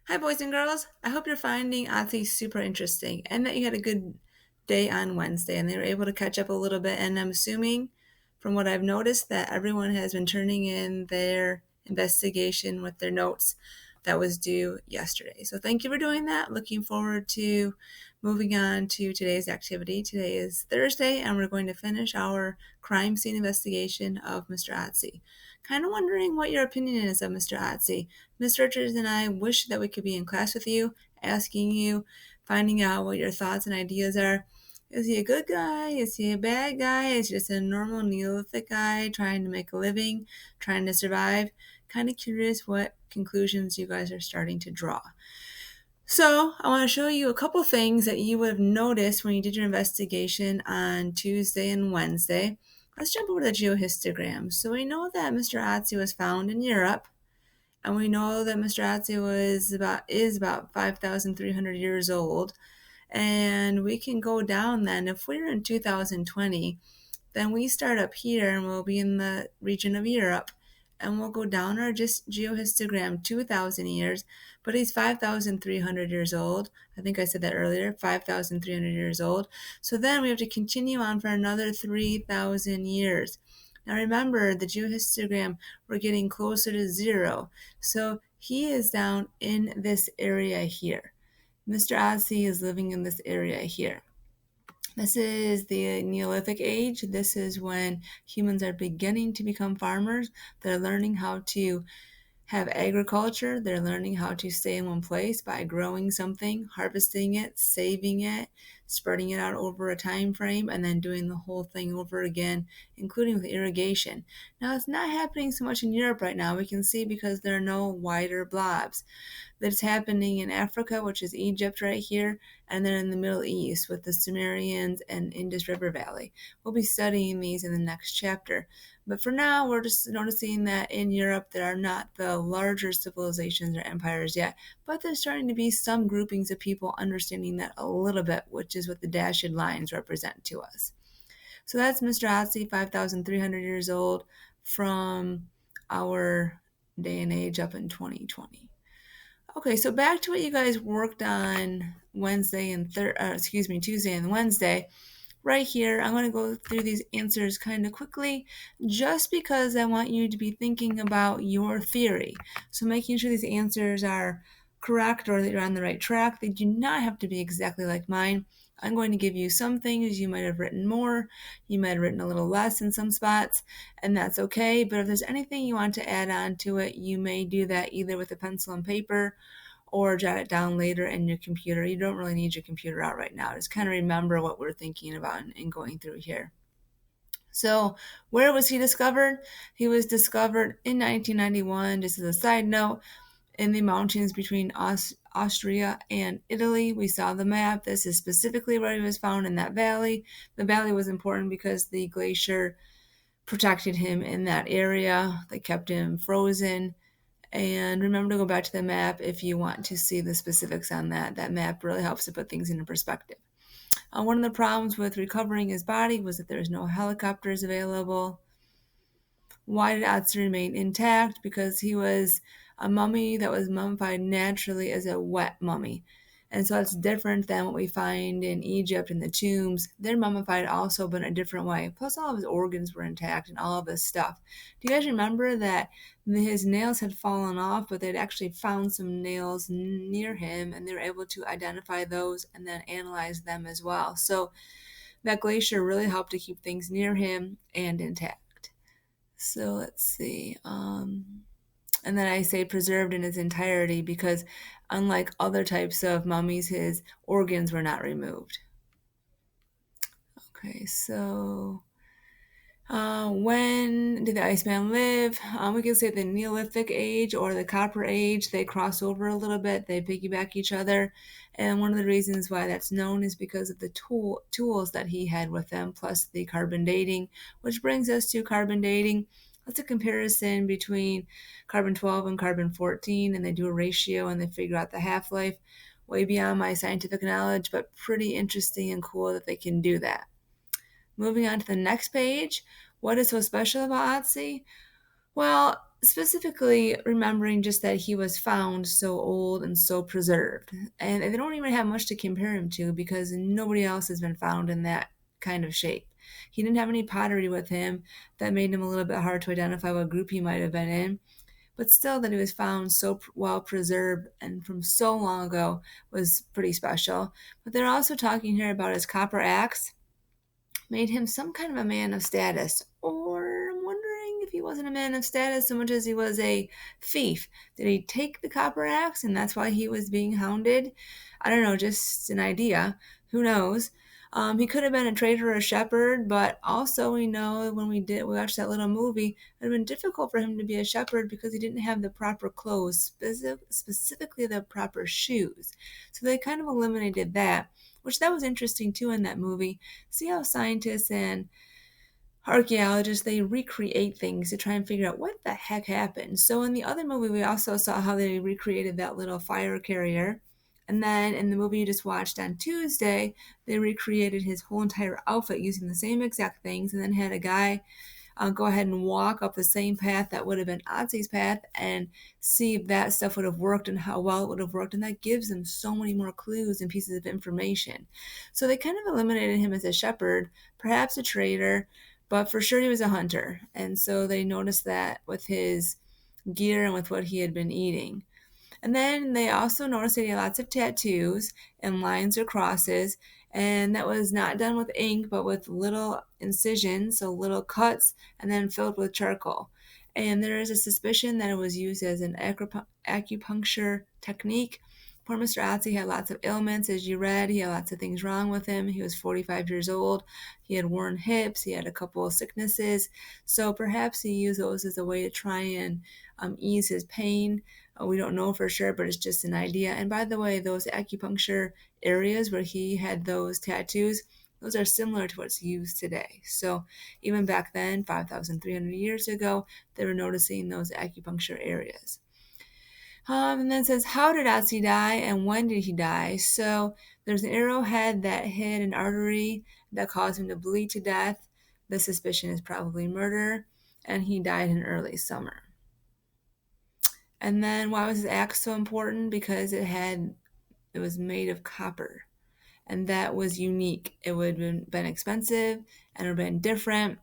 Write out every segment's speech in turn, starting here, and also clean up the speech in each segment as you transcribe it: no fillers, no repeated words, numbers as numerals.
Hi, boys and girls. I hope you're finding Otzi super interesting and that you had a good day on Wednesday and they were able to catch up a little bit. And I'm assuming, from what I've noticed, that everyone has been turning in their investigation with their notes that was due yesterday. So thank you for doing that. Looking forward to moving on to today's activity. Today is Thursday and we're going to finish our crime scene investigation of Mr. Otzi. Kind of wondering what your opinion is of Mr. Otzi. Miss Richards and I wish that we could be in class with you, asking you, finding out what your thoughts and ideas are. Is he a good guy? Is he a bad guy? Is he just a normal Neolithic guy trying to make a living, trying to survive? Kind of curious what conclusions you guys are starting to draw. So, I want to show you a couple things that you would have noticed when you did your investigation on Tuesday and Wednesday. Let's jump over to the geohistogram. So, we know that Mr. Otzi was found in Europe. And we know that Mr. Otzi is about 5,300 years old. And we can go down then. If we're in 2020, then we start up here and we'll be in the region of Europe. And we'll go down our just geohistogram 2,000 years, but he's 5,300 years old. I think I said that earlier, 5,300 years old. So then we have to continue on for another 3,000 years. Now remember, the geohistogram, we're getting closer to zero. So he is down in this area here. Mr. Otzi is living in this area here. This is the Neolithic age. This is when humans are beginning to become farmers. They're learning how to have agriculture. They're learning how to stay in one place by growing something, harvesting it, saving it, spreading it out over a time frame, and then doing the whole thing over again, including with irrigation. Now, it's not happening so much in Europe right now. We can see because there are no wider blobs. That's happening in Africa, which is Egypt right here, and then in the Middle East with the Sumerians and Indus River Valley. We'll be studying these in the next chapter. But for now, we're just noticing that in Europe, there are not the larger civilizations or empires yet, but there's starting to be some groupings of people understanding that a little bit, which is what the dashed lines represent to us. So that's Mr. Otzi, 5,300 years old, from our day and age up in 2020. Okay, so back to what you guys worked on Tuesday and Wednesday. Right here, I'm going to go through these answers kind of quickly just because I want you to be thinking about your theory. So making sure these answers are correct or that you're on the right track. They do not have to be exactly like mine. I'm going to give you some things you might have written more, you might have written a little less in some spots, and that's okay. But if there's anything you want to add on to it, you may do that either with a pencil and paper or jot it down later in your computer. You don't really need your computer out right now. Just kind of remember what we're thinking about and going through here. So, where was he discovered? He was discovered in 1991, just as a side note, in the mountains between Austria and Italy. We saw the map. This is specifically where he was found, in that valley. The valley was important because the glacier protected him in that area. They kept him frozen. And remember to go back to the map if you want to see the specifics on that. That map really helps to put things into perspective. One of the problems with recovering his body was that there's no helicopters available. Why did Otzi remain intact? Because he was a mummy that was mummified naturally as a wet mummy. And so that's different than what we find in Egypt in the tombs. They're mummified also, but in a different way. Plus, all of his organs were intact and all of his stuff. Do you guys remember that his nails had fallen off, but they'd actually found some nails near him, and they were able to identify those and then analyze them as well. So that glacier really helped to keep things near him and intact. So let's see. And then I say preserved in its entirety because, unlike other types of mummies, his organs were not removed. Okay, so when did the Iceman live? We can say the Neolithic age or the Copper age. They cross over a little bit. They piggyback each other. And one of the reasons why that's known is because of the tools that he had with them, plus the carbon dating, which brings us to carbon dating. That's a comparison between carbon-12 and carbon-14, and they do a ratio and they figure out the half-life. Way beyond my scientific knowledge, but pretty interesting and cool that they can do that. Moving on to the next page, what is so special about Otzi? Well, specifically remembering just that he was found so old and so preserved. And they don't even have much to compare him to because nobody else has been found in that kind of shape. He didn't have any pottery with him. That made him a little bit hard to identify what group he might have been in. But still, that he was found so well preserved and from so long ago was pretty special. But they're also talking here about his copper axe made him some kind of a man of status. Or I'm wondering if he wasn't a man of status so much as he was a thief. Did he take the copper axe and that's why he was being hounded? I don't know, just an idea. Who knows? He could have been a traitor or a shepherd, but also we know when we watched that little movie, it would have been difficult for him to be a shepherd because he didn't have the proper clothes, specifically the proper shoes. So they kind of eliminated that, which that was interesting too in that movie. See how scientists and archaeologists, they recreate things to try and figure out what the heck happened. So in the other movie, we also saw how they recreated that little fire carrier. And then in the movie you just watched on Tuesday, they recreated his whole entire outfit using the same exact things, and then had a guy go ahead and walk up the same path that would have been Otzi's path and see if that stuff would have worked and how well it would have worked. And that gives them so many more clues and pieces of information. So they kind of eliminated him as a shepherd, perhaps a trader, but for sure he was a hunter. And so they noticed that with his gear and with what he had been eating. And then they also noticed that he had lots of tattoos and lines or crosses, and that was not done with ink, but with little incisions, so little cuts, and then filled with charcoal. And there is a suspicion that it was used as an acupuncture technique. Poor Mr. Otzi had lots of ailments, as you read. He had lots of things wrong with him. He was 45 years old. He had worn hips. He had a couple of sicknesses. So perhaps he used those as a way to try and ease his pain. We don't know for sure, but it's just an idea. And by the way, those acupuncture areas where he had those tattoos, those are similar to what's used today. So even back then, 5,300 years ago, they were noticing those acupuncture areas. And then it says, how did Otzi die and when did he die? So there's an arrowhead that hit an artery that caused him to bleed to death. The suspicion is probably murder, and he died in early summer. And then why was his axe so important? Because it was made of copper, and that was unique. It would have been expensive and it would have been different,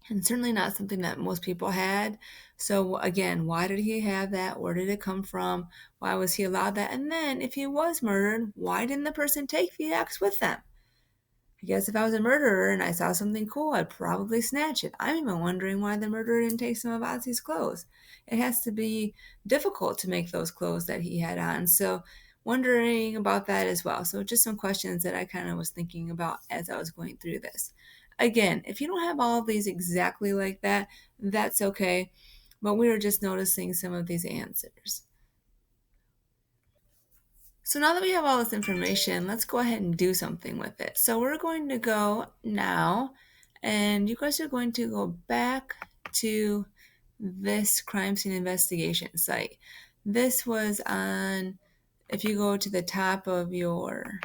and certainly not something that most people had. So again, why did he have that? Where did it come from? Why was he allowed that? And then if he was murdered, why didn't the person take the axe with them? I guess if I was a murderer and I saw something cool, I'd probably snatch it. I'm even wondering why the murderer didn't take some of Otzi's clothes. It has to be difficult to make those clothes that he had on. So wondering about that as well. So just some questions that I kind of was thinking about as I was going through this. Again, if you don't have all of these exactly like that, that's okay. But we were just noticing some of these answers. So now that we have all this information, let's go ahead and do something with it. So we're going to go now, and you guys are going to go back to this crime scene investigation site. This was on, if you go to the top of your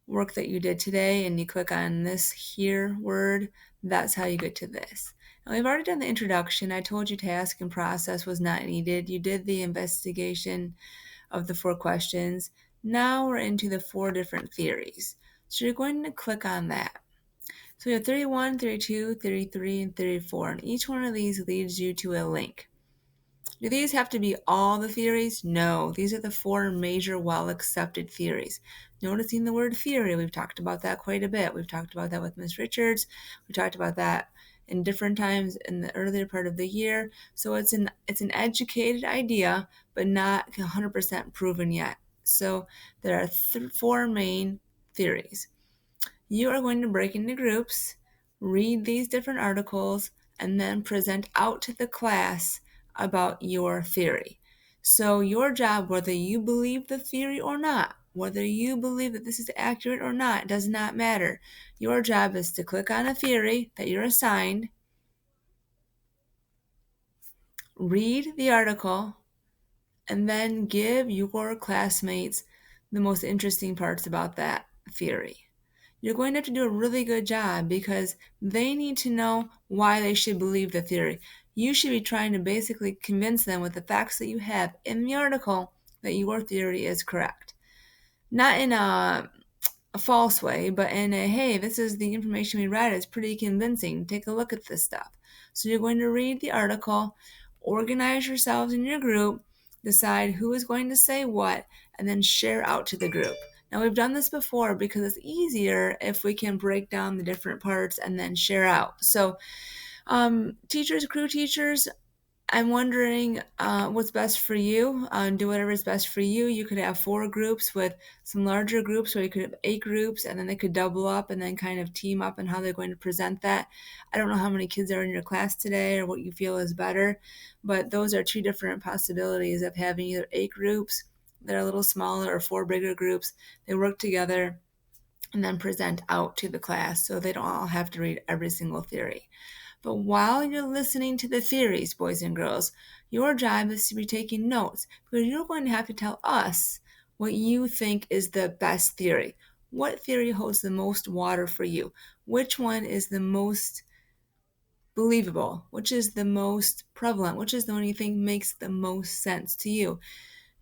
work that you did today and you click on this here word, that's how you get to this. Now, we've already done the introduction. I told you task and process was not needed. You did the investigation of the 4 questions. Now we're into the 4 different theories. So you're going to click on that. So we have theory 1, theory 2, theory 3, and theory 4, and each one of these leads you to a link. Do these have to be all the theories? No, these are the 4 major well-accepted theories. Noticing the word theory, we've talked about that quite a bit. We've talked about that with Ms. Richards. We talked about that in different times in the earlier part of the year. So it's an educated idea, but not 100% proven yet. So there are 4 main theories. You are going to break into groups, read these different articles, and then present out to the class about your theory. So your job, whether you believe the theory or not, whether you believe that this is accurate or not, does not matter. Your job is to click on a theory that you're assigned, read the article, and then give your classmates the most interesting parts about that theory. You're going to have to do a really good job because they need to know why they should believe the theory. You should be trying to basically convince them with the facts that you have in the article that your theory is correct. Not in a false way, but in a, hey, this is the information we read. It's pretty convincing. Take a look at this stuff. So you're going to read the article, organize yourselves in your group, decide who is going to say what, and then share out to the group. Now, we've done this before because it's easier if we can break down the different parts and then share out. So, teachers, crew teachers, I'm wondering what's best for you. Do whatever is best for you. You could have 4 groups with some larger groups, or you could have 8 groups, and then they could double up and then kind of team up and how they're going to present that. I don't know how many kids are in your class today or what you feel is better, but those are 2 different possibilities of having either 8 groups that are a little smaller or 4 bigger groups. They work together and then present out to the class so they don't all have to read every single theory. But while you're listening to the theories, boys and girls, your job is to be taking notes, because you're going to have to tell us what you think is the best theory. What theory holds the most water for you? Which one is the most believable? Which is the most prevalent? Which is the one you think makes the most sense to you?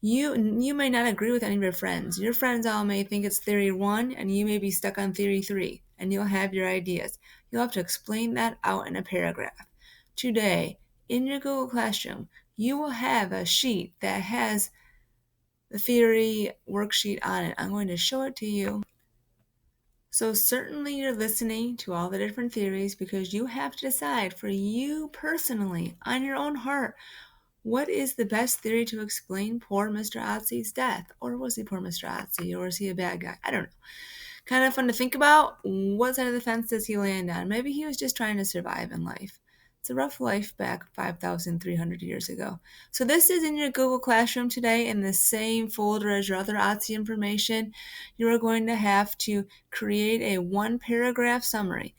You may not agree with any of your friends. Your friends all may think it's theory 1, and you may be stuck on theory 3, and you'll have your ideas. You'll have to explain that out in a paragraph. Today, in your Google Classroom, you will have a sheet that has the theory worksheet on it. I'm going to show it to you. So certainly you're listening to all the different theories, because you have to decide for you personally, on your own heart, what is the best theory to explain poor Mr. Otzi's death? Or was he poor Mr. Otzi? Or is he a bad guy? I don't know. Kind of fun to think about. What side of the fence does he land on? Maybe he was just trying to survive in life. It's a rough life back 5,300 years ago. So this is in your Google Classroom today in the same folder as your other Otzi information. You are going to have to create a 1-paragraph summary.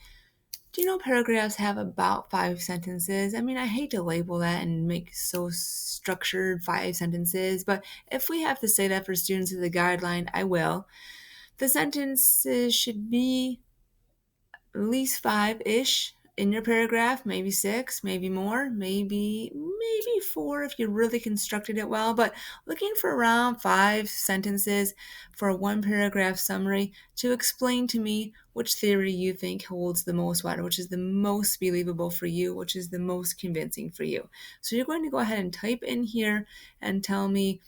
Do you know paragraphs have about 5 sentences? I mean, I hate to label that and make so structured 5 sentences, but if we have to say that for students as a guideline, I will. The sentences should be at least 5-ish in your paragraph, maybe 6, maybe more, maybe 4 if you really constructed it well, but looking for around 5 sentences for a 1-paragraph summary to explain to me which theory you think holds the most water, which is the most believable for you, which is the most convincing for you. So you're going to go ahead and type in here and tell me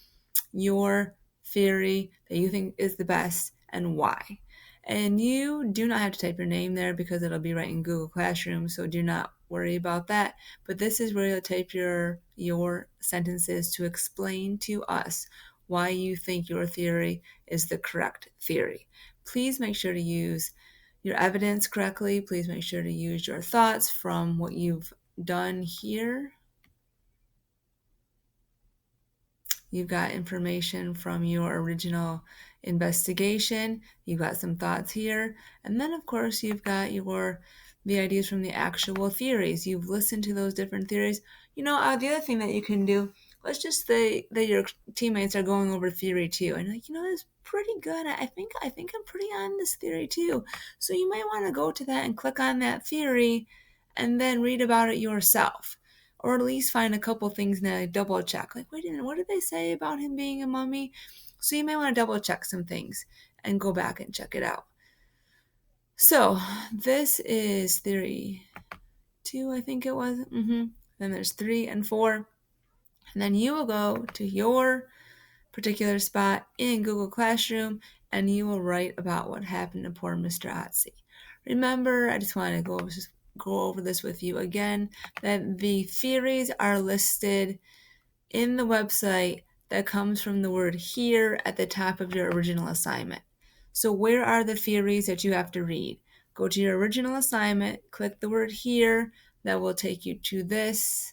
your theory that you think is the best and why. And you do not have to type your name there because it'll be right in Google Classroom, so do not worry about that. But this is where you'll type your sentences to explain to us why you think your theory is the correct theory. Please make sure to use your evidence correctly. Please make sure to use your thoughts from what you've done here. You've got information from your original investigation. You've got some thoughts here. And then, of course, you've got the ideas from the actual theories. You've listened to those different theories. The other thing that you can do, let's just say that your teammates are going over theory 2. And that's pretty good. I think I'm pretty on this theory too. So you might want to go to that and click on that theory and then read about it yourself. Or at least find a couple things and double check. Like, wait a minute, what did they say about him being a mummy? So you may want to double check some things and go back and check it out. So this is theory 2, I think it was. Then there's 3 and 4. And then you will go to your particular spot in Google Classroom and you will write about what happened to poor Mr. Otzi. Remember, I just want to go over this with you again, that the theories are listed in the website that comes from the word here at the top of your original assignment. So where are the theories that you have to read? Go to your original assignment, click the word here, that will take you to this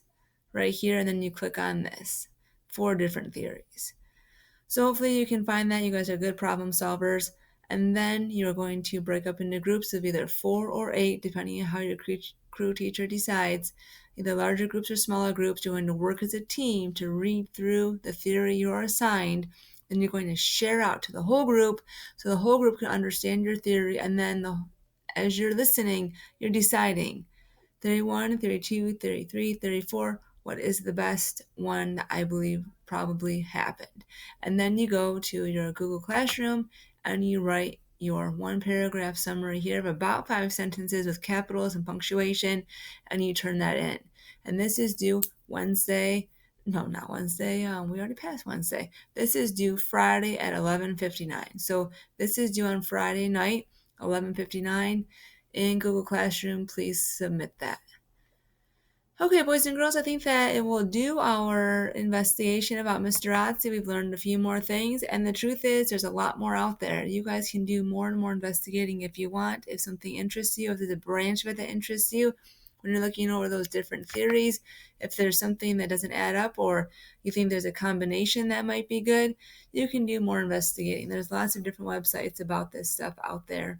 right here, and then you click on this. 4 different theories. So hopefully you can find that. You guys are good problem solvers. And then you're going to break up into groups of either 4 or 8, depending on how your crew teacher decides. Either larger groups or smaller groups. You're going to work as a team to read through the theory you are assigned. Then you're going to share out to the whole group so the whole group can understand your theory. And then as you're listening, you're deciding, 31, 32, 33, 34. What is the best one that I believe probably happened? And then you go to your Google Classroom and you write your one paragraph summary here of about 5 sentences with capitals and punctuation, and you turn that in. And this is due Wednesday. No, not Wednesday. We already passed Wednesday. This is due Friday at 11:59. So this is due on Friday night, 11:59 in Google Classroom. Please submit that. Okay, boys and girls, I think that it will do our investigation about Mr. Otzi. We've learned a few more things, and the truth is there's a lot more out there. You guys can do more and more investigating if you want, if something interests you, if there's a branch of it that interests you, when you're looking over those different theories, if there's something that doesn't add up or you think there's a combination that might be good, you can do more investigating. There's lots of different websites about this stuff out there.